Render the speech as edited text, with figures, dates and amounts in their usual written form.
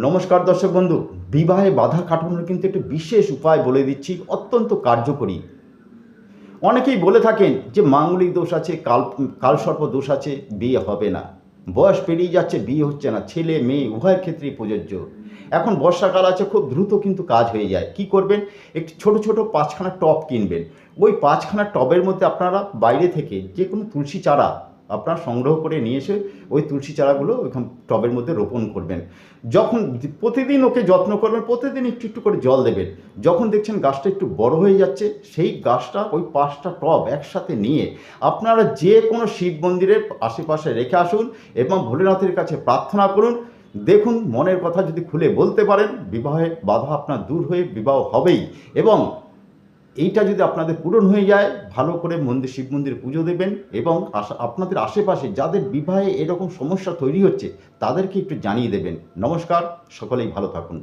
নমস্কার দর্শক বন্ধু, বিবাহে বাধা কাটানোর কিন্তু একটা বিশেষ উপায় বলে দিচ্ছি, অত্যন্ত কার্যকরী। অনেকেই বলে থাকেন যে মাঙ্গলিক দোষ আছে, কালসর্প দোষ আছে, বিয়ে হবে না। বয়স পেরিয়ে যাচ্ছে, বিয়ে হচ্ছে না। ছেলে মেয়ে উভয়ের ক্ষেত্রেই প্রযোজ্য। এখন বর্ষাকাল আছে, খুব দ্রুত কিন্তু কাজ হয়ে যায়। কি করবেন? একটি ছোট ছোট 5খানা টব কিনবেন। ওই 5খানা টবের মধ্যে আপনারা বাইরে থেকে যে কোনো তুলসী চারা আপনারা সংগ্রহ করে নিয়ে এসে ওই তুলসী চারাগুলো ওইখান টবের মধ্যে রোপণ করবেন। যখন প্রতিদিন ওকে যত্ন করবেন, প্রতিদিন একটু একটু করে জল দেবেন। যখন দেখছেন গাছটা একটু বড় হয়ে যাচ্ছে, সেই গাছটা ওই 5টা টব একসাথে নিয়ে আপনারা যে কোনো শিব মন্দিরের আশেপাশে রেখে আসুন এবং ভোলেনাথের কাছে প্রার্থনা করুন। দেখুন, মনের কথা যদি খুলে বলতে পারেন, বিবাহে বাধা আপনার দূর হয়ে বিবাহ হবেই। এবং এইটা যদি আপনাদের পূরণ হয়ে যায়, ভালো করে শিব মন্দিরে পুজো দেবেন এবং আপনাদের আশেপাশে যাদের বিবাহে এরকম সমস্যা তৈরি হচ্ছে তাদেরকে একটু জানিয়ে দেবেন। নমস্কার, সকলেই ভালো থাকুন।